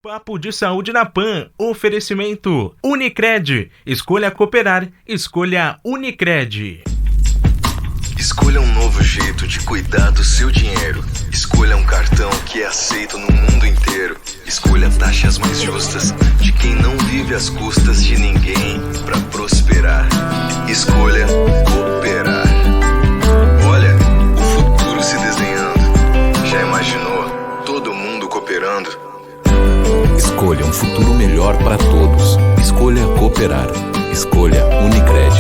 Papo de Saúde na PAN. Oferecimento Unicred. Escolha cooperar. Escolha Unicred. Escolha um novo jeito de cuidar do seu dinheiro. Escolha um cartão que é aceito no mundo inteiro. Escolha taxas mais justas de quem não vive às custas de ninguém para prosperar. Escolha cooperar. Olha, o futuro se desenhando. Já imaginou todo mundo cooperando? Escolha um futuro melhor para todos. Escolha cooperar. Escolha Unicred.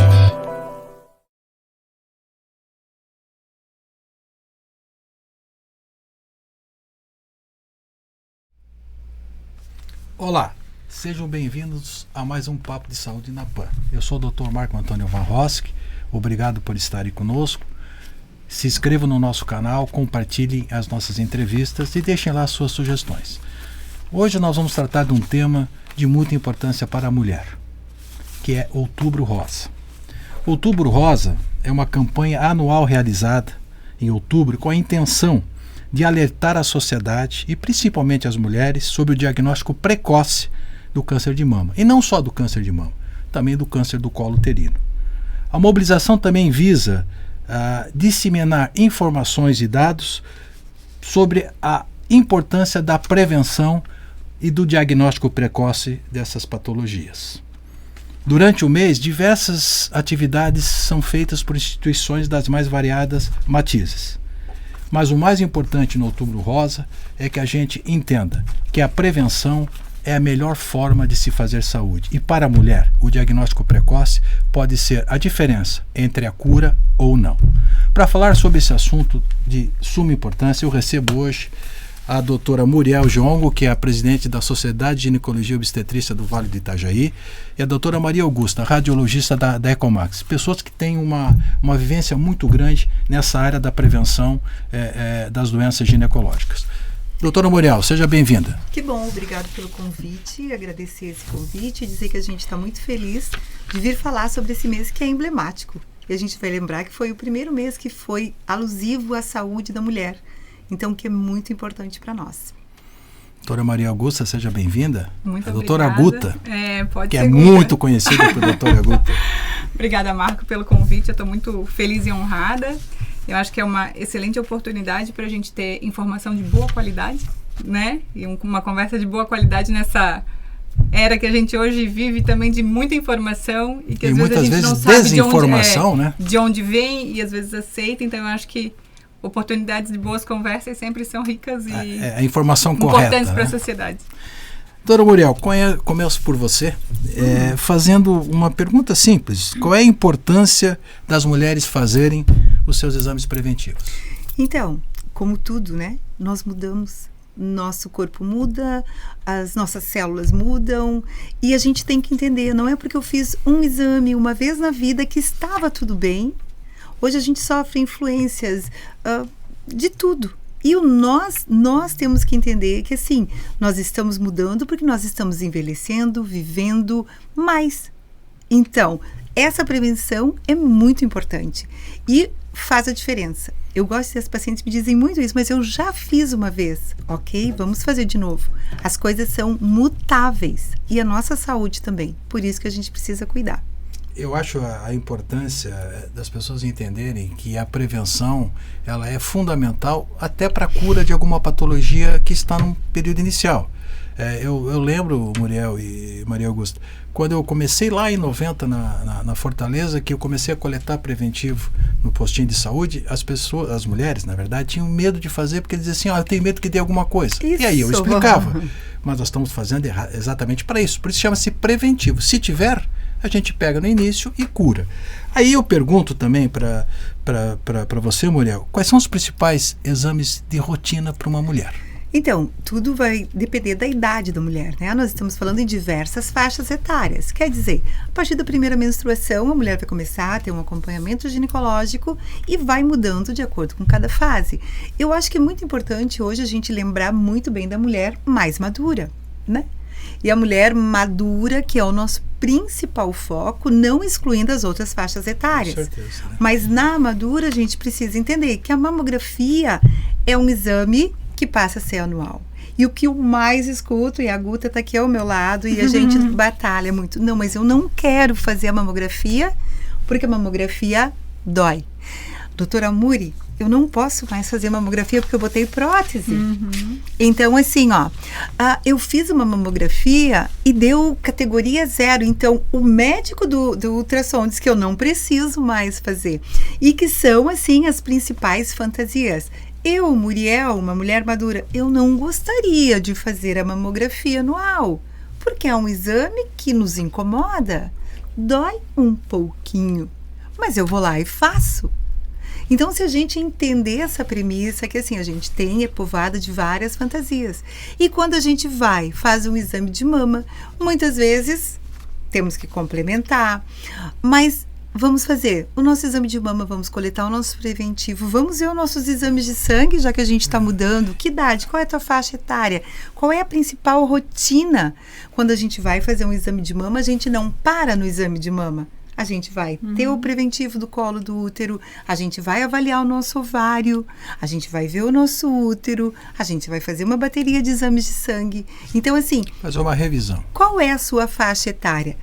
Olá, sejam bem-vindos a mais um Papo de Saúde na PAN. Eu sou o Dr. Marco Antônio Van Rossky, obrigado por estarem conosco. Se inscrevam no nosso canal, compartilhem as nossas entrevistas e deixem lá suas sugestões. Hoje nós vamos tratar de um tema de muita importância para a mulher, que é Outubro Rosa. Outubro Rosa é uma campanha anual realizada em outubro com a intenção de alertar a sociedade e principalmente as mulheres sobre o diagnóstico precoce do câncer de mama. E não só do câncer de mama, também do câncer do colo uterino. A mobilização também visa disseminar informações e dados sobre a importância da prevenção e do diagnóstico precoce dessas patologias. Durante o mês, diversas atividades são feitas por instituições das mais variadas matizes. Mas o mais importante no Outubro Rosa é que a gente entenda que a prevenção é a melhor forma de se fazer saúde. E para a mulher, o diagnóstico precoce pode ser a diferença entre a cura ou não. Para falar sobre esse assunto de suma importância, eu recebo hoje a doutora Muriel Jongo, que é a presidente da Sociedade de Ginecologia e Obstetrícia do Vale do Itajaí, e a doutora Maria Augusta, radiologista da Ecomax. Pessoas que têm uma vivência muito grande nessa área da prevenção das doenças ginecológicas. Doutora Muriel, seja bem-vinda. Que bom, obrigado pelo convite, agradecer esse convite e dizer que a gente está muito feliz de vir falar sobre esse mês que é emblemático. E a gente vai lembrar que foi o primeiro mês que foi alusivo à saúde da mulher. Então, que é muito importante para nós. Doutora Maria Augusta, seja bem-vinda. Muito obrigada. Doutora Guta, pode que ser é Guta. Muito conhecida por doutora Guta. Obrigada, Marco, pelo convite. Eu estou muito feliz e honrada. Eu acho que é uma excelente oportunidade para a gente ter informação de boa qualidade, né? E uma conversa de boa qualidade nessa era que a gente hoje vive também de muita informação e que às vezes a gente não sabe de onde vem e às vezes aceita. Então, eu acho que oportunidades de boas conversas sempre são ricas e a informação importantes correta, para a né? sociedade. Doutora Muriel, começo por você, fazendo uma pergunta simples. Qual é a importância das mulheres fazerem os seus exames preventivos? Então, como tudo, né? Nós mudamos, nosso corpo muda, as nossas células mudam e a gente tem que entender, não é porque eu fiz um exame uma vez na vida que estava tudo bem. Hoje a gente sofre influências de tudo. E nós temos que entender que, assim, nós estamos mudando porque nós estamos envelhecendo, vivendo mais. Então, essa prevenção é muito importante e faz a diferença. Eu gosto que as pacientes me dizem muito isso, mas eu já fiz uma vez, ok? Vamos fazer de novo. As coisas são mutáveis e a nossa saúde também. Por isso que a gente precisa cuidar. Eu acho a importância das pessoas entenderem que a prevenção ela é fundamental até para a cura de alguma patologia que está num período inicial. Eu lembro, Muriel e Maria Augusta, quando eu comecei lá em 90 na Fortaleza, que eu comecei a coletar preventivo no postinho de saúde, as mulheres, na verdade, tinham medo de fazer porque diziam assim, eu tenho medo que dê alguma coisa. Isso. E aí eu explicava. Mas nós estamos fazendo exatamente para isso. Por isso chama-se preventivo. Se tiver, a gente pega no início e cura. Aí eu pergunto também para você, Muriel, quais são os principais exames de rotina para uma mulher? Então, tudo vai depender da idade da mulher, né? Nós estamos falando em diversas faixas etárias. Quer dizer, a partir da primeira menstruação, a mulher vai começar a ter um acompanhamento ginecológico e vai mudando de acordo com cada fase. Eu acho que é muito importante hoje a gente lembrar muito bem da mulher mais madura, né? E a mulher madura, que é o nosso principal foco, não excluindo as outras faixas etárias. Com certeza, né? Mas na madura a gente precisa entender que a mamografia é um exame que passa a ser anual. E o que eu mais escuto, e a Guta está aqui ao meu lado, e a gente batalha muito. Não, mas eu não quero fazer a mamografia, porque a mamografia dói. Doutora Muri, eu não posso mais fazer mamografia porque eu botei prótese. Então, assim, eu fiz uma mamografia e deu categoria 0. Então, o médico do ultrassom diz que eu não preciso mais fazer. E que são, assim, as principais fantasias. Eu, Muriel, uma mulher madura, eu não gostaria de fazer a mamografia anual, porque é um exame que nos incomoda. Dói um pouquinho, mas eu vou lá e faço. Então, se a gente entender essa premissa, que assim, a gente é povoada de várias fantasias. E quando a gente faz um exame de mama, muitas vezes temos que complementar, mas vamos fazer o nosso exame de mama, vamos coletar o nosso preventivo, vamos ver os nossos exames de sangue, já que a gente está mudando. Que idade? Qual é a tua faixa etária? Qual é a principal rotina? Quando a gente vai fazer um exame de mama, a gente não para no exame de mama. A gente vai ter o preventivo do colo do útero, a gente vai avaliar o nosso ovário, a gente vai ver o nosso útero, a gente vai fazer uma bateria de exames de sangue. Então, assim... fazer uma revisão. Qual é a sua faixa etária?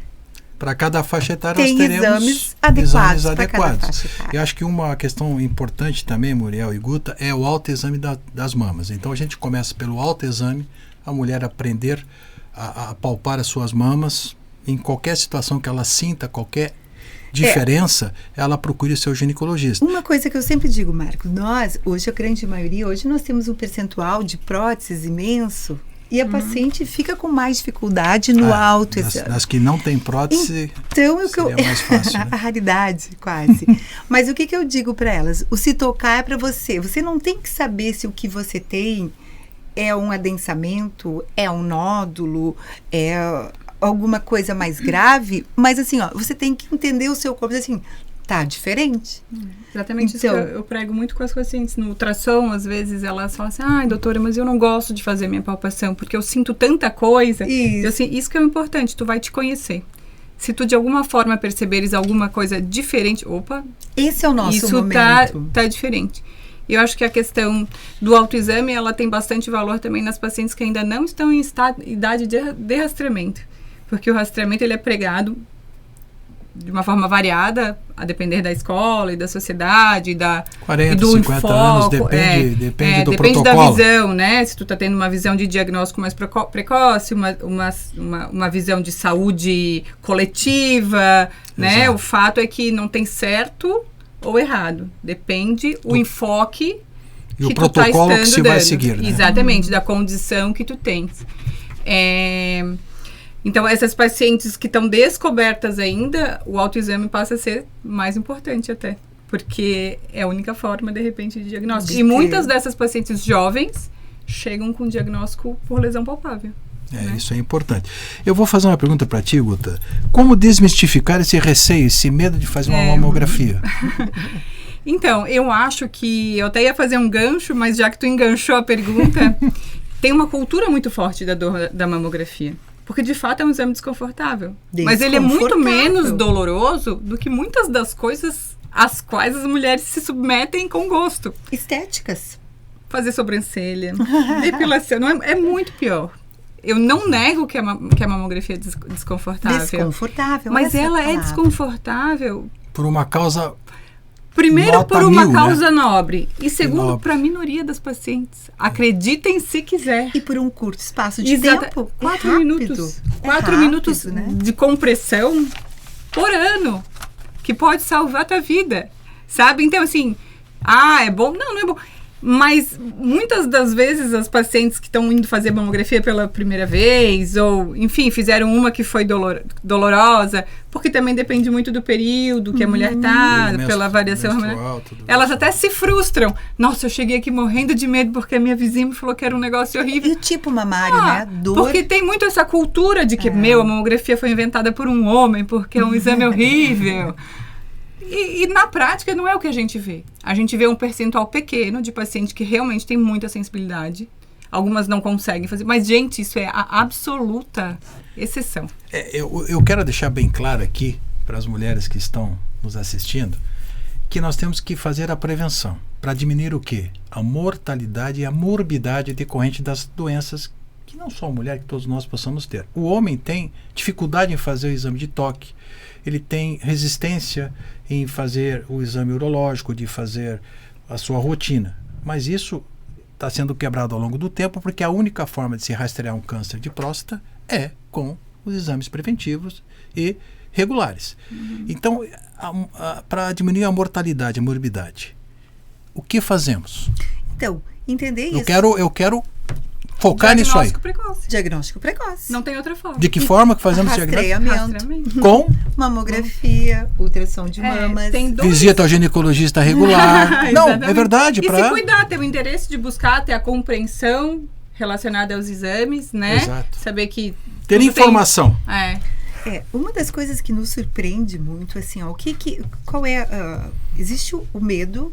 Para cada faixa etária Tem nós teremos exames adequados para cada faixa etária. Eu acho que uma questão importante também, Muriel e Guta, é o autoexame das mamas. Então a gente começa pelo autoexame, a mulher aprender a palpar as suas mamas, em qualquer situação que ela sinta, qualquer diferença, ela procure o seu ginecologista. Uma coisa que eu sempre digo, Marco, hoje a grande maioria, nós temos um percentual de próteses imenso, e a paciente fica com mais dificuldade no autoexame. Nas que não tem prótese, então, seria mais fácil, né? A raridade, quase. Mas o que eu digo para elas? O se tocar é para você. Você não tem que saber se o que você tem é um adensamento, é um nódulo, é alguma coisa mais grave, mas assim, você tem que entender o seu corpo, assim, tá diferente. Exatamente então, isso que eu prego muito com as pacientes. No ultrassom, às vezes, elas falam assim, ai, doutora, mas eu não gosto de fazer minha palpação, porque eu sinto tanta coisa. Isso. Então, assim, isso que é o importante, tu vai te conhecer. Se tu, de alguma forma, perceberes alguma coisa diferente, esse é o nosso isso momento. tá diferente. E eu acho que a questão do autoexame, ela tem bastante valor também nas pacientes que ainda não estão em idade de rastreamento. Porque o rastreamento, ele é pregado de uma forma variada, a depender da escola e da sociedade, 40, e do 50 enfoque, anos, depende do depende protocolo. Da visão, né? Se tu tá tendo uma visão de diagnóstico mais precoce, uma visão de saúde coletiva, né? Exato. O fato é que não tem certo ou errado. Depende o enfoque e que o protocolo tu tá que se vai seguir, né? Exatamente, da condição que tu tens. Então, essas pacientes que estão descobertas ainda, o autoexame passa a ser mais importante até. Porque é a única forma, de repente, de diagnóstico. E muitas dessas pacientes jovens chegam com diagnóstico por lesão palpável. Né? Isso é importante. Eu vou fazer uma pergunta para ti, Guta. Como desmistificar esse receio, esse medo de fazer uma mamografia? Então, eu acho que... Eu até ia fazer um gancho, mas já que tu enganchou a pergunta, tem uma cultura muito forte da dor da mamografia. Porque, de fato, é um exame desconfortável. Mas ele é muito menos doloroso do que muitas das coisas às quais as mulheres se submetem com gosto. Estéticas. Fazer sobrancelha, depilação. Não é muito pior. Eu não nego que a mamografia é desconfortável. Desconfortável. Mas ela é desconfortável... Por uma causa... Primeiro, por uma causa nobre. E segundo, para a minoria das pacientes. Acreditem se quiser. E por um curto espaço de tempo. 4 minutos. 4 minutos, né? De compressão por ano. Que pode salvar a tua vida. Sabe? Então, assim... é bom? Não é bom. Mas muitas das vezes as pacientes que estão indo fazer mamografia pela primeira vez, ou, enfim, fizeram uma que foi dolorosa, porque também depende muito do período que a mulher está, pela variação hormonal. Elas até se frustram. Nossa, eu cheguei aqui morrendo de medo porque a minha vizinha me falou que era um negócio horrível. E o tipo mamário, né? Dor. Porque tem muito essa cultura de que, a mamografia foi inventada por um homem, porque é um exame horrível. E na prática não é o que a gente vê. A gente vê um percentual pequeno de pacientes que realmente tem muita sensibilidade. Algumas não conseguem fazer. Mas, gente, isso é a absoluta exceção. Eu quero deixar bem claro aqui, para as mulheres que estão nos assistindo, que nós temos que fazer a prevenção. para diminuir o quê? A mortalidade e a morbidade decorrente das doenças que não só a mulher, que todos nós possamos ter. O homem tem dificuldade em fazer o exame de toque, ele tem resistência em fazer o exame urológico, de fazer a sua rotina. Mas isso está sendo quebrado ao longo do tempo, porque a única forma de se rastrear um câncer de próstata é com os exames preventivos e regulares. Então, para diminuir a mortalidade, a morbidade, o que fazemos? Então, entender isso. Eu quero focar nisso aí. Diagnóstico precoce. Não tem outra forma. De que forma que fazemos diagnóstico? Rastreamento. Com Mamografia, ultrassom de mamas. Tem dois. Visita ao ginecologista regular. Não, Exatamente. é verdade. E se cuidar, ter o interesse de buscar, ter a compreensão relacionada aos exames, né? Exato. Saber que... Ter informação. Uma das coisas que nos surpreende muito, assim, ó, qual é, existe o medo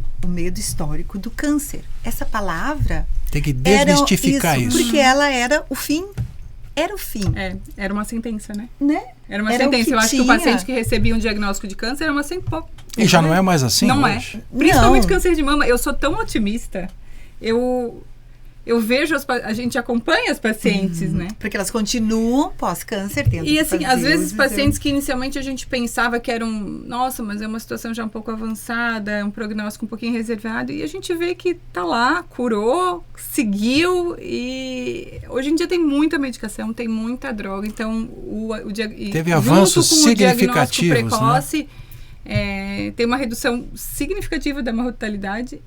histórico do câncer. Essa palavra... Tem que desmistificar isso. Porque ela era o fim. Era o fim. Era uma sentença, né? Era uma sentença. Eu acho que o paciente que recebia um diagnóstico de câncer era uma sentença. E já não é mais assim Não hoje? é. Principalmente câncer de mama. Eu sou tão otimista. Eu vejo, a gente acompanha as pacientes, né? Porque elas continuam pós-câncer tendo E assim, que às fazer vezes os pacientes que inicialmente a gente pensava que eram, nossa, mas é uma situação já um pouco avançada, é um prognóstico um pouquinho reservado, e a gente vê que tá lá, curou, seguiu, e hoje em dia tem muita medicação, tem muita droga, então teve avanços significativos, precoce, né? Tem uma redução significativa da mortalidade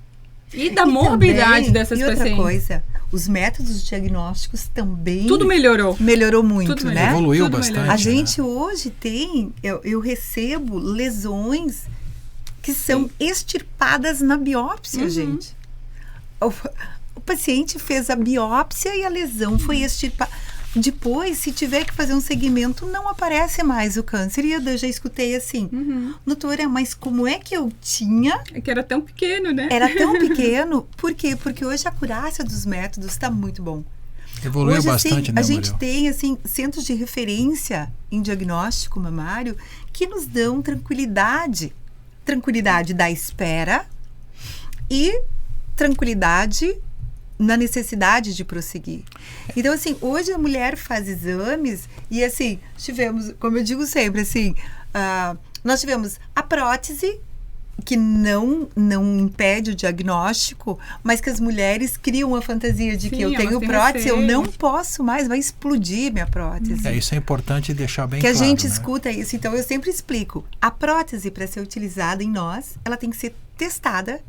e da morbidade também, dessas pacientes. Outra coisa, os métodos diagnósticos também... Tudo melhorou. Melhorou muito, Tudo né? Evoluiu Tudo bastante. melhorou. A gente hoje tem... Eu recebo lesões que são extirpadas na biópsia, gente. O paciente fez a biópsia e a lesão foi extirpada. Depois, se tiver que fazer um segmento, não aparece mais o câncer. E eu já escutei assim, doutora, mas como é que eu tinha... É que era tão pequeno, né? Era tão pequeno. Por quê? Porque hoje a acurácia dos métodos está muito bom. Evoluiu hoje, bastante, assim, né, a gente Mariel? tem assim, centros de referência em diagnóstico mamário que nos dão tranquilidade. Tranquilidade da espera e tranquilidade na necessidade de prosseguir. Então, assim, hoje a mulher faz exames e, assim, tivemos, como eu digo sempre, assim, nós tivemos a prótese, que não impede o diagnóstico, mas que as mulheres criam a fantasia de que eu tenho prótese, eu não posso mais, vai explodir minha prótese. Isso é importante deixar bem claro. Que a gente né? escuta isso, então eu sempre explico. A prótese, para ser utilizada em nós, ela tem que ser testada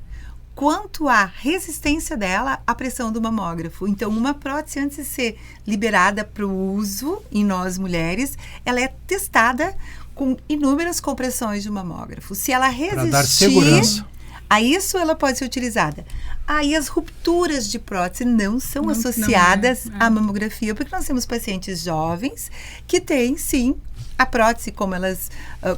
quanto à resistência dela à pressão do mamógrafo. Então, uma prótese, antes de ser liberada para o uso em nós mulheres, ela é testada com inúmeras compressões de mamógrafo. Se ela resistir dar segurança a isso, ela pode ser utilizada. Aí as rupturas de prótese não são associadas à mamografia, porque nós temos pacientes jovens que têm, sim, a prótese, como elas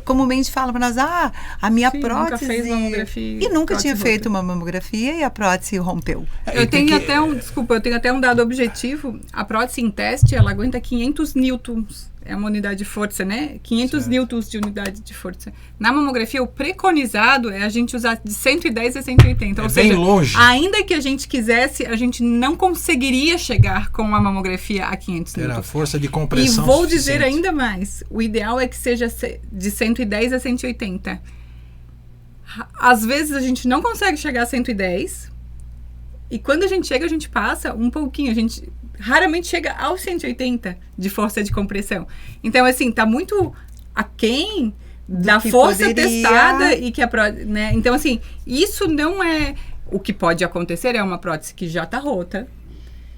comumente falam para nós, a minha prótese... Nunca fez mamografia. E nunca tinha feito uma mamografia e a prótese rompeu. Eu tenho até um dado objetivo. A prótese em teste, ela aguenta 500 newtons. É uma unidade de força, né? 500 newtons de unidade de força. Na mamografia, o preconizado é a gente usar de 110 a 180. Ou seja, bem longe. Ainda que a gente quisesse, a gente não conseguiria chegar com a mamografia a 500 newtons. Ter a força de compressão E vou dizer ainda mais. O ideal é que seja de 110 a 180. Às vezes, a gente não consegue chegar a 110. E quando a gente chega, a gente passa um pouquinho. A gente raramente chega aos 180 de força de compressão. Então, assim, tá muito aquém da força testada e que né? Então, assim, isso não é... O que pode acontecer é uma prótese que já tá rota,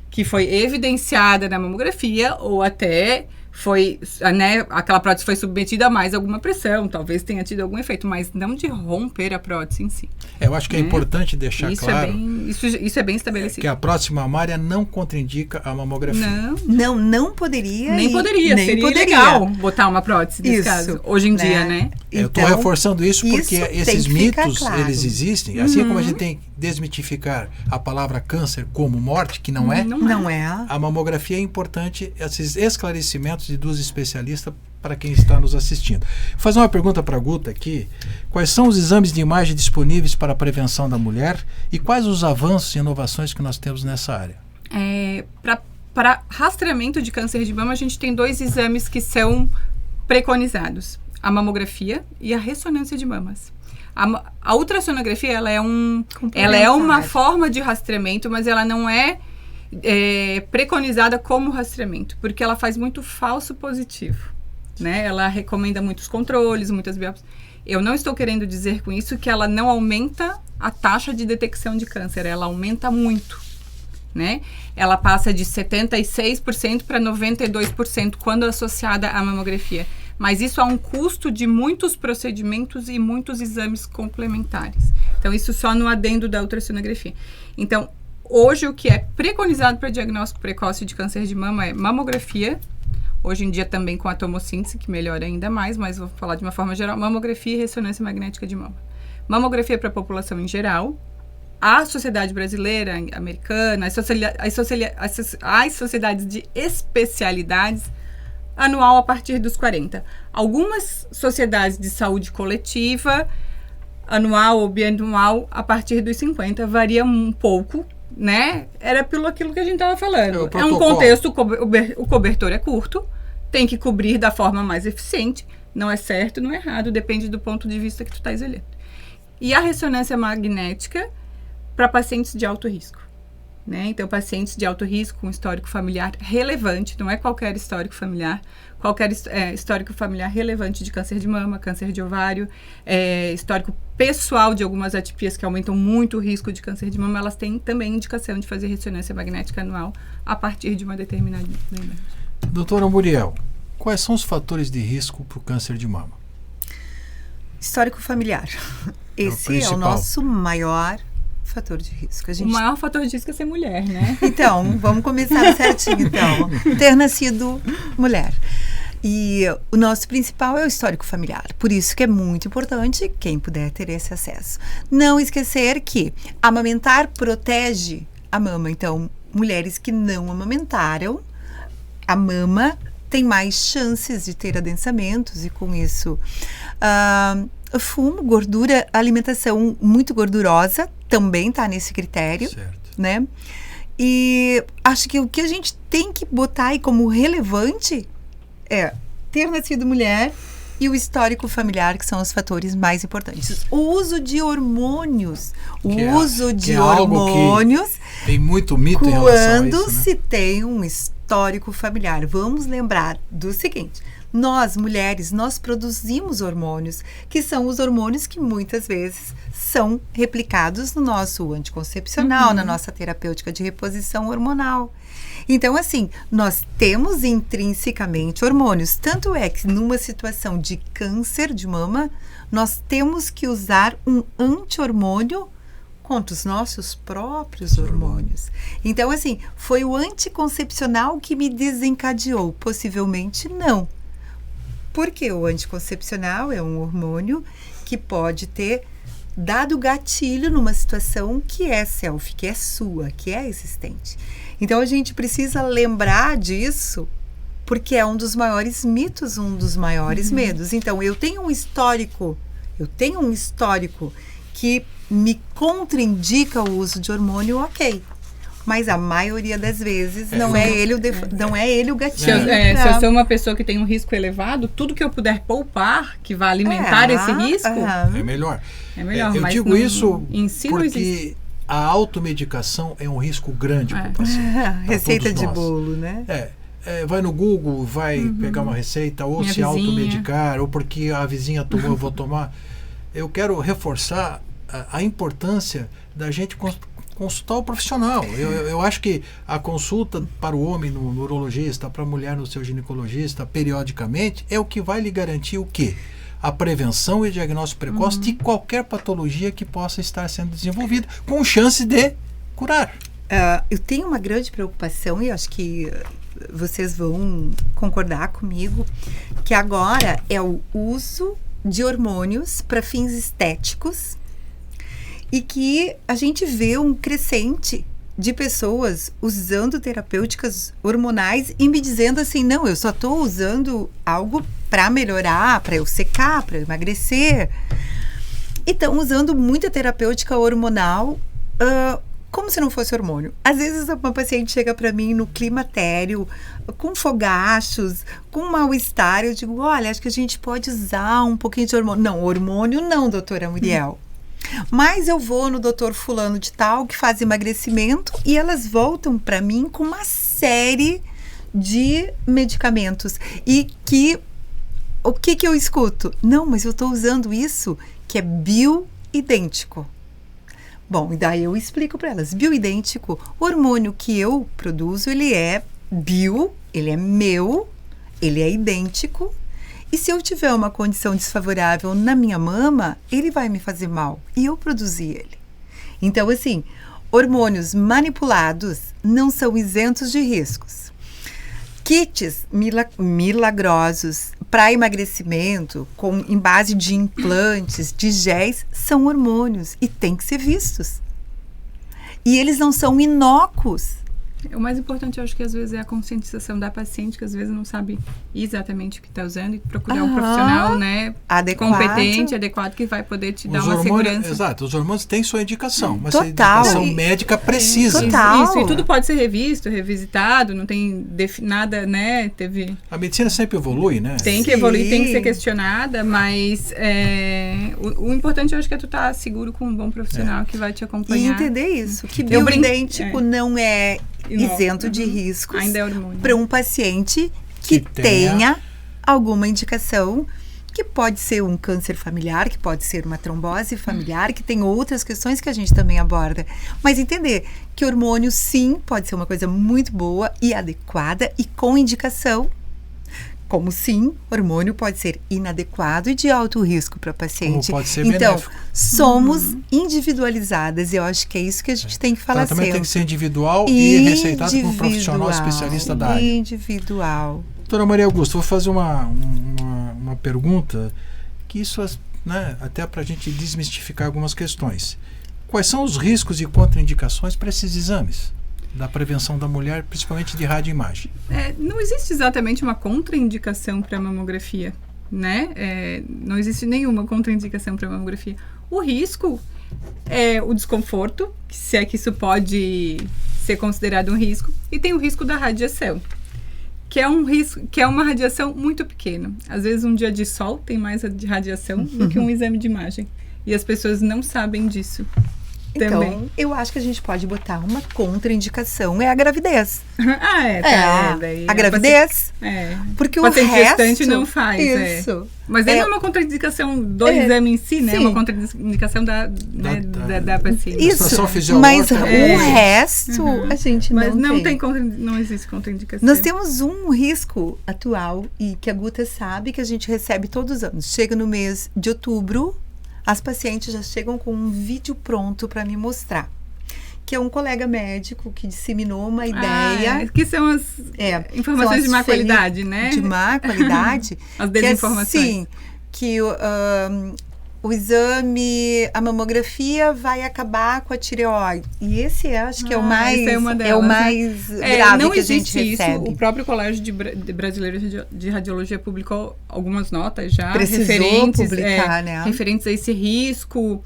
que foi evidenciada na mamografia, ou até foi, né, aquela prótese foi submetida a mais alguma pressão, talvez tenha tido algum efeito, mas não de romper a prótese em si. Eu acho que é importante deixar isso claro isso é bem estabelecido. que a prótese mamária não contraindica a mamografia. Não poderia. Nem poderia. Seria ilegal botar uma prótese nesse caso, hoje em dia, né? Eu estou reforçando isso porque esses mitos, eles existem. Assim como a gente tem que desmitificar a palavra câncer como morte, que não é. Não é. A mamografia é importante, esses esclarecimentos de duas especialistas para quem está nos assistindo. Vou fazer uma pergunta para a Guta aqui. Quais são os exames de imagem disponíveis para a prevenção da mulher e quais os avanços e inovações que nós temos nessa área? Para rastreamento de câncer de mama, a gente tem 2 exames que são preconizados. A mamografia e a ressonância de mamas. A ultrassonografia, ela é uma forma de rastreamento, mas ela não é preconizada como rastreamento, porque ela faz muito falso positivo, né? Ela recomenda muitos controles, muitas biópsias. Eu não estou querendo dizer com isso que ela não aumenta a taxa de detecção de câncer, ela aumenta muito, né? Ela passa de 76% para 92% quando associada à mamografia. Mas isso a um custo de muitos procedimentos e muitos exames complementares. Então, isso só no adendo da ultrassonografia. Então, hoje o que é preconizado para diagnóstico precoce de câncer de mama é mamografia, hoje em dia também com a tomossíntese, que melhora ainda mais, mas vou falar de uma forma geral, mamografia e ressonância magnética de mama. Mamografia para a população em geral, a sociedade brasileira, americana, as sociedades de especialidades, anual a partir dos 40. Algumas sociedades de saúde coletiva, anual ou bianual a partir dos 50, varia um pouco, né? Era pelo aquilo que a gente estava falando. É um contexto, o cobertor é curto, tem que cobrir da forma mais eficiente, não é certo, não é errado, depende do ponto de vista que tu estás olhando. E a ressonância magnética para pacientes de alto risco. Né? Então, pacientes de alto risco com histórico familiar relevante, não é qualquer histórico familiar, qualquer histórico familiar relevante de câncer de mama, câncer de ovário, histórico pessoal de algumas atipias que aumentam muito o risco de câncer de mama, elas têm também indicação de fazer ressonância magnética anual a partir de uma determinada idade. Doutora Muriel, quais são os fatores de risco para o câncer de mama? Histórico familiar. Esse é o nosso maior fator de risco. O maior fator de risco é ser mulher, né? Então, vamos começar certinho, então. Ter nascido mulher. E o nosso principal é o histórico familiar. Por isso que é muito importante quem puder ter esse acesso. Não esquecer que amamentar protege a mama. Então, mulheres que não amamentaram, a mama tem mais chances de ter adensamentos e com isso fumo, gordura, alimentação muito gordurosa também está nesse critério, certo, né? E acho que o que a gente tem que botar aí como relevante é ter nascido mulher e o histórico familiar, que são os fatores mais importantes. O uso de hormônios, tem muito mito em relação a isso, quando se tem um histórico familiar. Vamos lembrar do seguinte: nós, mulheres, nós produzimos hormônios, que são os hormônios que muitas vezes são replicados no nosso anticoncepcional, na nossa terapêutica de reposição hormonal. Então, assim, nós temos intrinsecamente hormônios. Tanto é que numa situação de câncer de mama, nós temos que usar um anti-hormônio contra os nossos próprios hormônios. Então, assim, foi o anticoncepcional que me desencadeou? Possivelmente não. Porque o anticoncepcional é um hormônio que pode ter dado gatilho numa situação que é self, que é sua, que é existente. Então, a gente precisa lembrar disso, porque é um dos maiores mitos, um dos maiores medos. Então, eu tenho um histórico que me contraindica o uso de hormônio, ok. Mas a maioria das vezes não é ele o gatilho. Se eu sou uma pessoa que tem um risco elevado, tudo que eu puder poupar, que vai alimentar esse risco, é melhor. Eu mas digo isso porque a automedicação é um risco grande para o paciente. Receita de bolo, né? Vai no Google, vai pegar uma receita, ou se automedicar, ou porque a vizinha tomou, eu vou tomar. Eu quero reforçar a importância da gente consultar o profissional. Eu acho que a consulta para o homem no urologista, para a mulher no seu ginecologista, periodicamente, é o que vai lhe garantir o quê? A prevenção e diagnóstico precoce de qualquer patologia que possa estar sendo desenvolvida, com chance de curar. Eu tenho uma grande preocupação, e acho que vocês vão concordar comigo, que agora é o uso de hormônios para fins estéticos, e que a gente vê um crescente de pessoas usando terapêuticas hormonais e me dizendo assim, não, eu só estou usando algo para melhorar, para eu secar, para eu emagrecer. E estão usando muita terapêutica hormonal como se não fosse hormônio. Às vezes uma paciente chega para mim no climatério, com fogachos, com mal-estar, eu digo, olha, acho que a gente pode usar um pouquinho de hormônio. Não, hormônio não, doutora Muriel. Mas eu vou no doutor fulano de tal, que faz emagrecimento, e elas voltam para mim com uma série de medicamentos. E o que eu escuto? Não, mas eu estou usando isso que é bioidêntico. Bom, e daí eu explico para elas. Bioidêntico, o hormônio que eu produzo, ele é bio, ele é meu, ele é idêntico. E se eu tiver uma condição desfavorável na minha mama, ele vai me fazer mal. E eu produzi ele. Então, assim, hormônios manipulados não são isentos de riscos. Kits milagrosos para emagrecimento, em base de implantes, de géis, são hormônios e têm que ser vistos. E eles não são inócuos. O mais importante, eu acho que às vezes é a conscientização da paciente, que às vezes não sabe exatamente o que está usando, e procurar um profissional, né, competente, adequado, que vai poder te dar uma segurança. Exato, os hormônios têm sua indicação, mas total. a indicação médica precisa. Total. Isso, e tudo pode ser revisto, revisitado, não tem nada, né, A medicina sempre evolui, né? Tem que evoluir, tem que ser questionada, mas o importante, eu acho, que é tu estar seguro com um bom profissional que vai te acompanhar. E entender isso, que bioidêntico não é isento de riscos para um paciente que tenha alguma indicação, que pode ser um câncer familiar, que pode ser uma trombose familiar, que tem outras questões que a gente também aborda. Mas entender que hormônio, sim, pode ser uma coisa muito boa e adequada e com indicação, como sim, hormônio pode ser inadequado e de alto risco para a paciente. Como pode ser então, benéfico. Somos individualizadas e eu acho que é isso que a gente tem que falar sempre. Tem que ser individual e receitado por um profissional especialista da área. Individual. Doutora Maria Augusta, vou fazer uma pergunta que isso, né, até para a gente desmistificar algumas questões. Quais são os riscos e contraindicações para esses exames da prevenção da mulher, principalmente de radioimagem? Não existe exatamente uma contraindicação para a mamografia, né? Não existe nenhuma contraindicação para a mamografia. O risco é o desconforto, se é que isso pode ser considerado um risco, e tem o risco da radiação, que é um risco, que é uma radiação muito pequena. Às vezes um dia de sol tem mais de radiação do que um exame de imagem, e as pessoas não sabem disso. Então, também. Eu acho que a gente pode botar uma contraindicação, é a gravidez. Daí a gravidez. Porque o resto... gestante não faz. Isso. Mas daí não é uma contraindicação do exame em si, né? É uma contraindicação da paciente. Isso, mas o resto a gente não tem. Não existe contraindicação. Nós temos um risco atual, e que a Guta sabe, que a gente recebe todos os anos. Chega no mês de outubro, as pacientes já chegam com um vídeo pronto para me mostrar. Que é um colega médico que disseminou uma ideia. Que são as informações de má qualidade, né? De má qualidade. As desinformações. Que o exame, a mamografia vai acabar com a tireoide. E esse acho que é o mais, grave que a gente recebe. O próprio Colégio Brasileiro de Radiologia publicou algumas notas já Precisou publicar, né? referentes a esse risco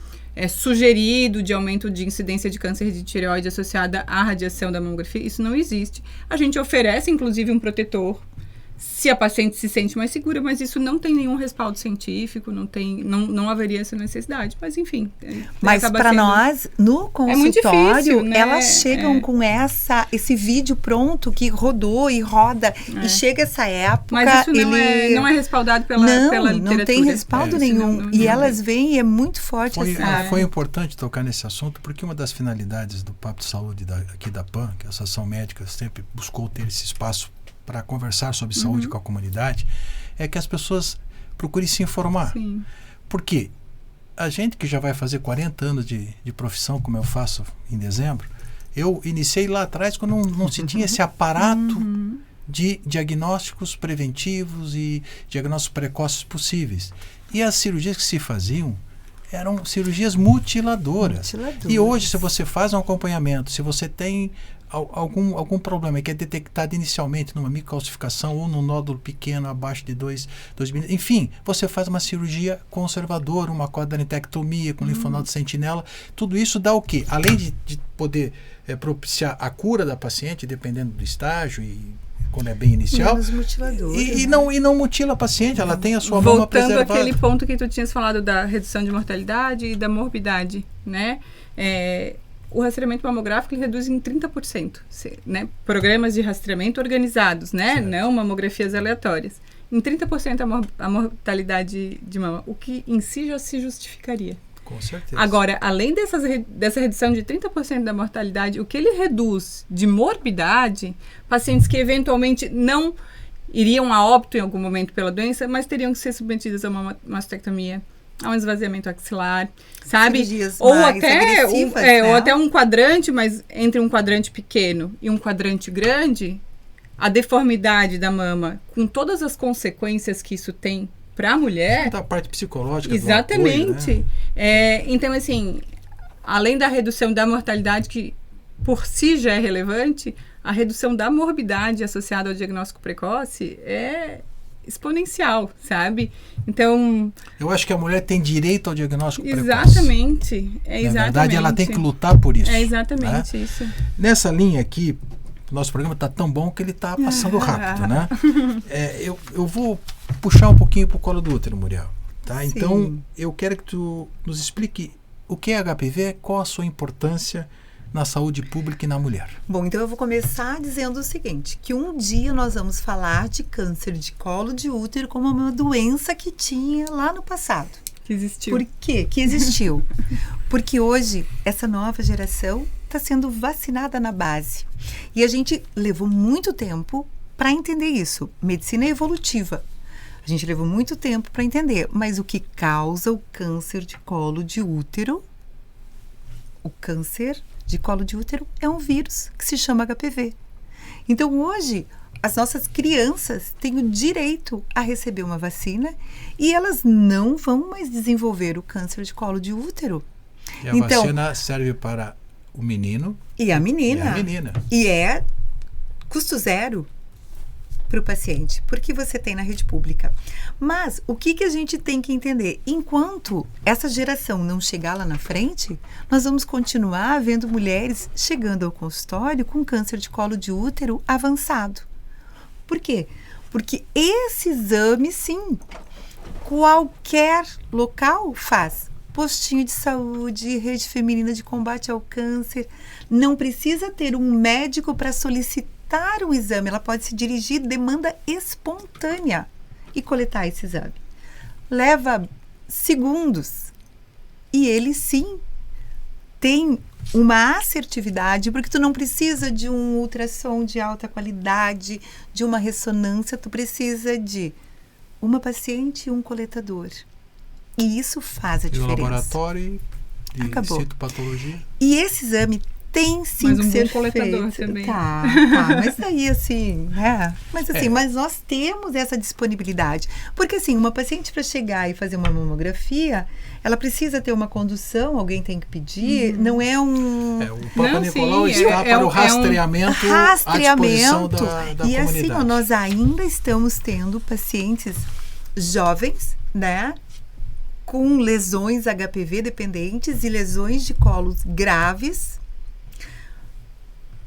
sugerido de aumento de incidência de câncer de tireoide associada à radiação da mamografia. Isso não existe. A gente oferece, inclusive, um protetor se a paciente se sente mais segura, mas isso não tem nenhum respaldo científico, não haveria essa necessidade, mas enfim. Mas para nós, no consultório, difícil, né? Elas chegam com esse vídeo pronto que rodou e roda, e chega essa época... Mas isso não é respaldado pela literatura. Não tem respaldo nenhum. E elas vêm e é muito forte. Foi importante tocar nesse assunto, porque uma das finalidades do Papo de Saúde aqui da PAN, que a Associação Médica sempre buscou ter esse espaço para conversar sobre saúde com a comunidade, é que as pessoas procurem se informar. Sim. Porque a gente que já vai fazer 40 anos de profissão, como eu faço em dezembro, eu iniciei lá atrás quando não se tinha esse aparato de diagnósticos preventivos e diagnósticos precoces possíveis. E as cirurgias que se faziam eram cirurgias mutiladoras. Mutiladoras. E hoje, se você faz um acompanhamento, se você tem algum problema que é detectado inicialmente numa microcalcificação ou num nódulo pequeno abaixo de 2 milímetros, enfim, você faz uma cirurgia conservadora, uma quadranetectomia com linfonodo sentinela. Tudo isso dá o quê? Além de poder propiciar a cura da paciente, dependendo do estágio e quando é bem inicial, menos mutiladora, e né? não mutila a paciente, ela tem a sua mama Voltando preservada. àquele ponto que tu tinhas falado da redução de mortalidade e da morbidade, né? O rastreamento mamográfico ele reduz em 30%, né? Programas de rastreamento organizados, né? Certo. Não mamografias aleatórias. Em 30% a mortalidade de mama, o que em si já se justificaria. Com certeza. Agora, além dessa redução de 30% da mortalidade, o que ele reduz de morbidade, pacientes que eventualmente não iriam a óbito em algum momento pela doença, mas teriam que ser submetidas a uma mastectomia, a um esvaziamento axilar, sabe? Cirurgias Ou mais até, agressivas, né? ou até um quadrante, mas entre um quadrante pequeno e um quadrante grande, a deformidade da mama, com todas as consequências que isso tem para a mulher... A parte psicológica Exatamente. do apoio, né? Então, assim, além da redução da mortalidade, que por si já é relevante, a redução da morbidade associada ao diagnóstico precoce é exponencial, sabe? Então... Eu acho que a mulher tem direito ao diagnóstico precoce. Exatamente. Na verdade, ela tem que lutar por isso. É exatamente né? isso. Nessa linha aqui, nosso programa está tão bom que ele está passando rápido, né? Eu vou puxar um pouquinho para o colo do útero, Muriel. Tá? Sim. Então, eu quero que tu nos explique o que é HPV, qual a sua importância na saúde pública e na mulher. Bom, então eu vou começar dizendo o seguinte, que um dia nós vamos falar de câncer de colo de útero como uma doença que tinha lá no passado. Que existiu. Por quê? Que existiu. Porque hoje, essa nova geração está sendo vacinada na base. E a gente levou muito tempo para entender isso. Medicina evolutiva. A gente levou muito tempo para entender. Mas o que causa o câncer de colo de útero? O câncer de colo de útero é um vírus que se chama HPV. Então, hoje, as nossas crianças têm o direito a receber uma vacina e elas não vão mais desenvolver o câncer de colo de útero. E a vacina serve para o menino e a menina. E a menina. E é custo zero para o paciente, porque você tem na rede pública. Mas o que a gente tem que entender? Enquanto essa geração não chegar lá na frente, nós vamos continuar vendo mulheres chegando ao consultório com câncer de colo de útero avançado. Por quê? Porque esse exame, sim, qualquer local faz. Postinho de saúde, rede feminina de combate ao câncer. Não precisa ter um médico para solicitar o exame. Ela pode se dirigir demanda espontânea e coletar esse exame. Leva segundos. E ele, sim, tem uma assertividade, porque tu não precisa de um ultrassom de alta qualidade, de uma ressonância, tu precisa de uma paciente e um coletador. E isso faz a diferença. E o laboratório de citopatologia? E esse exame tem sim mas que ser coletador feito. também. Tá, mas daí assim, mas nós temos essa disponibilidade. Porque assim, uma paciente para chegar e fazer uma mamografia, ela precisa ter uma condução, alguém tem que pedir, não é um... o Papa Nicolau está para o rastreamento à disposição da e comunidade. assim, nós ainda estamos tendo pacientes jovens, né? Com lesões HPV dependentes e lesões de colos graves,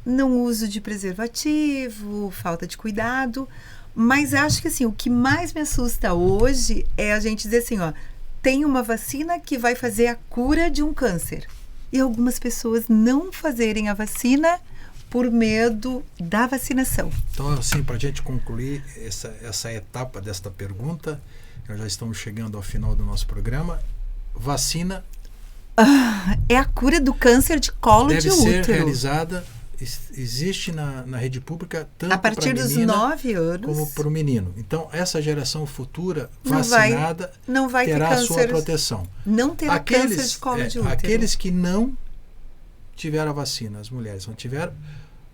não uso de preservativo, falta de cuidado, mas acho que assim, o que mais me assusta hoje é a gente dizer assim, ó, tem uma vacina que vai fazer a cura de um câncer. E algumas pessoas não fazerem a vacina por medo da vacinação. Então, assim, para a gente concluir essa etapa desta pergunta, nós já estamos chegando ao final do nosso programa. Vacina é a cura do câncer de colo de útero. Deve ser realizada, existe na rede pública tanto a partir dos 9 anos como para o menino. Então, essa geração futura vacinada não vai terá ter a sua proteção. Não terá câncer de colo de útero. Aqueles que não tiveram a vacina, as mulheres não tiveram,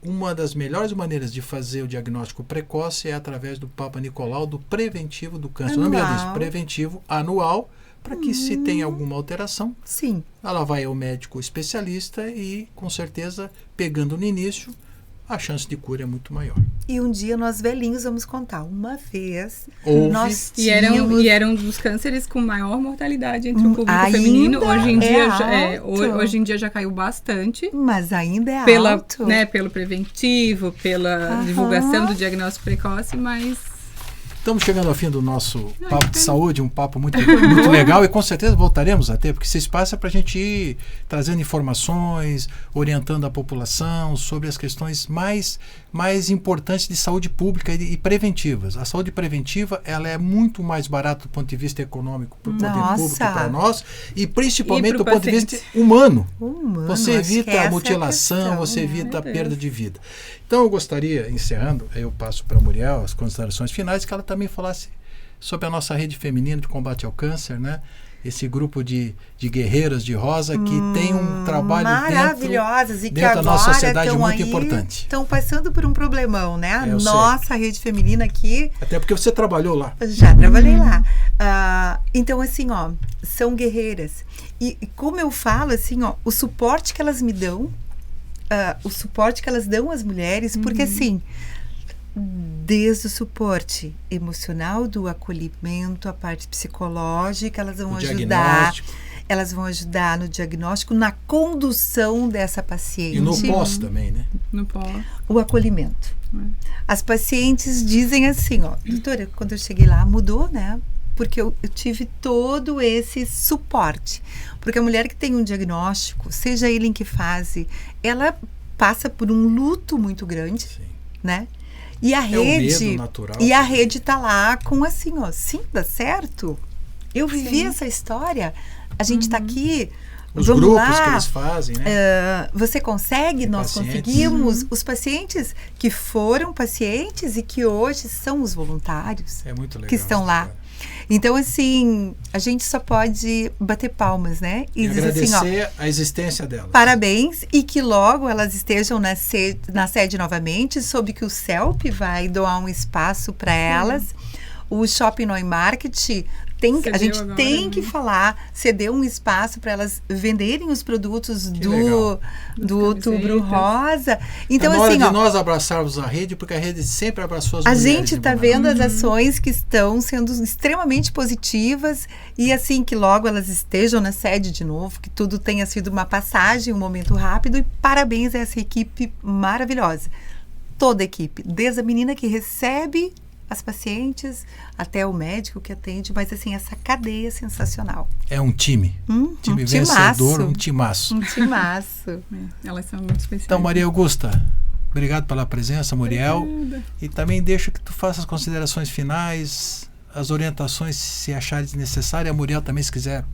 uma das melhores maneiras de fazer o diagnóstico precoce é através do Papa Nicolau, do preventivo do câncer. O nome já diz, preventivo anual, para que se tenha alguma alteração, Sim. ela vai ao médico especialista e, com certeza, pegando no início, a chance de cura é muito maior. E um dia nós velhinhos vamos contar. Uma vez Houve. nós E eram um dos cânceres com maior mortalidade entre o público Ainda feminino. Hoje em, dia alto. hoje em dia já caiu bastante. Mas ainda é Pela, alto. né, pelo preventivo, pela divulgação do diagnóstico precoce, mas Estamos chegando ao fim do nosso papo de saúde, um papo muito, muito legal, e com certeza voltaremos a ter, porque esse espaço é para a gente ir trazendo informações, orientando a população sobre as questões mais importantes de saúde pública e preventivas. A saúde preventiva, ela é muito mais barata do ponto de vista econômico para o poder público, para nós, e principalmente do ponto de vista humano. Você evita a mutilação, você evita a perda de vida. Então eu gostaria, encerrando, eu passo para a Muriel as considerações finais, que ela também falasse sobre a nossa rede feminina de combate ao câncer, né? Esse grupo de guerreiras de rosa que tem um trabalho maravilhosas e que dentro da nossa sociedade agora muito importante. Estão passando por um problemão, né? A nossa rede feminina aqui. Até porque você trabalhou lá. Já trabalhei lá. Então, assim, ó, são guerreiras. E como eu falo, assim, ó, o suporte que elas me dão, o suporte que elas dão às mulheres, porque assim, desde o suporte emocional, do acolhimento, a parte psicológica, elas vão ajudar. Elas vão ajudar no diagnóstico, na condução dessa paciente. E no pós também, né? No pós. O acolhimento. As pacientes dizem assim, ó, doutora, quando eu cheguei lá, mudou, né? Porque eu tive todo esse suporte. Porque a mulher que tem um diagnóstico, seja ele em que fase, ela passa por um luto muito grande, né? E a rede, medo natural, e a rede tá lá com assim, ó, sim, dá certo. Eu vivi essa história. A gente tá aqui. Os vamos grupos lá, que eles fazem, né? Você consegue, nós conseguimos. Os pacientes que foram pacientes e que hoje são os voluntários muito legal, que estão lá. Então, assim, a gente só pode bater palmas, né? E dizer agradecer assim, ó, a existência delas. Parabéns, e que logo elas estejam na sede novamente, soube que o CELP vai doar um espaço para elas. O Shopping Neumarkt a gente tem que falar, ceder um espaço para elas venderem os produtos do Outubro Rosa. Então, é hora assim, de ó, nós abraçarmos a rede, porque a rede sempre abraçou as mulheres. A gente está vendo as ações que estão sendo extremamente positivas, e assim que logo elas estejam na sede de novo, que tudo tenha sido uma passagem, um momento rápido, e parabéns a essa equipe maravilhosa. Toda a equipe, desde a menina que recebe as pacientes, até o médico que atende, mas assim, essa cadeia sensacional. É um time. Time vencedor, um timaço. Um timaço. Elas são muito especiais. Então, Maria Augusta, obrigado pela presença, Muriel. Obrigada. E também deixo que tu faça as considerações finais, as orientações, se achares necessário. A Muriel também, se quiser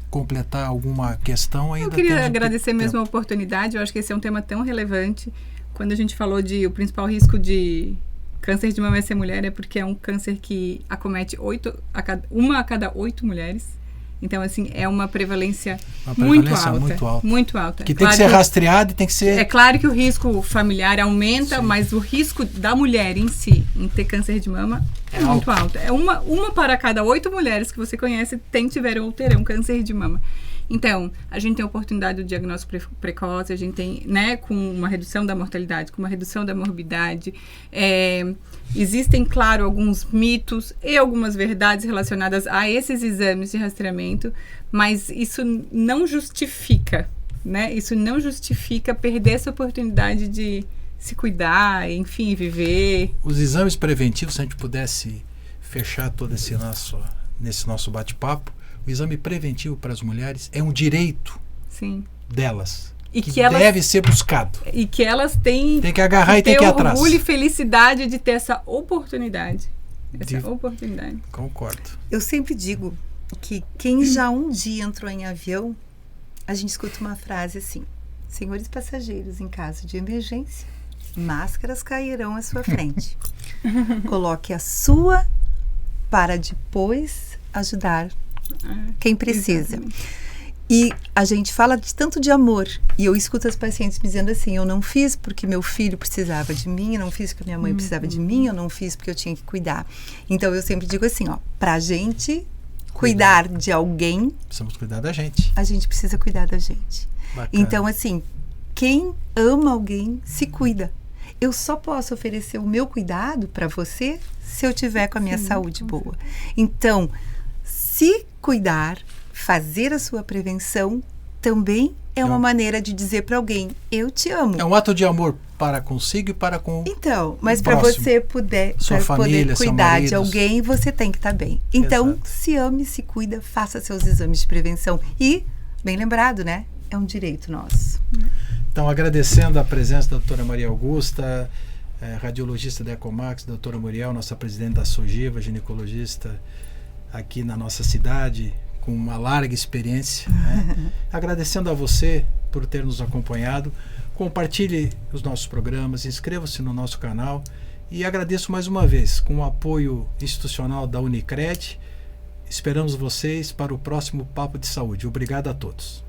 completar alguma questão, ainda. Eu queria agradecer mesmo a oportunidade. Eu acho que esse é um tema tão relevante. Quando a gente falou de o principal risco de câncer de mama é ser mulher, é porque é um câncer que acomete uma a cada 8 mulheres. Então, assim, é uma prevalência, muito alta. Que tem que ser rastreado e tem que ser... É claro que o risco familiar aumenta, mas o risco da mulher em si, em ter câncer de mama, é muito alto. É uma para cada 8 mulheres que você conhece tiveram ou terão câncer de mama. Então, a gente tem a oportunidade do diagnóstico precoce, a gente tem, né, com uma redução da mortalidade, com uma redução da morbidade. Existem, claro, alguns mitos e algumas verdades relacionadas a esses exames de rastreamento, mas isso não justifica, né? Isso não justifica perder essa oportunidade de se cuidar, enfim, viver. Os exames preventivos, se a gente pudesse fechar todo nesse nosso bate-papo, o exame preventivo para as mulheres é um direito delas. E que deve ser buscado. E que elas têm que agarrar e tem que ir atrás. Orgulho e felicidade de ter essa oportunidade. Concordo. Eu sempre digo que quem já um dia entrou em avião, a gente escuta uma frase assim: senhores passageiros, em caso de emergência, máscaras cairão à sua frente. Coloque a sua para depois ajudar quem precisa. Exatamente. E a gente fala tanto de amor, e eu escuto as pacientes me dizendo assim: eu não fiz porque meu filho precisava de mim, eu não fiz porque minha mãe precisava de mim, eu não fiz porque eu tinha que cuidar. Então eu sempre digo assim, ó, pra gente cuidar de alguém, precisamos cuidar da gente. a gente precisa cuidar da gente. Bacana. Então, assim, quem ama alguém se cuida. Eu só posso oferecer o meu cuidado para você se eu tiver com a minha saúde boa. Então, se cuidar, fazer a sua prevenção, também é uma maneira de dizer para alguém, eu te amo. É um ato de amor para consigo e para com Então, mas para próximo. você poder Família, seu cuidar marido. de alguém, você tem que estar bem. Então, Exato. se ame, se cuida, faça seus exames de prevenção. E, bem lembrado, né? É um direito nosso. Então, agradecendo a presença da doutora Maria Augusta, radiologista da Ecomax, doutora Muriel, nossa presidente da Sogiva, ginecologista aqui na nossa cidade, com uma larga experiência. Né? Agradecendo a você por ter nos acompanhado. Compartilhe os nossos programas, inscreva-se no nosso canal e agradeço mais uma vez com o apoio institucional da Unicred. Esperamos vocês para o próximo Papo de Saúde. Obrigado a todos.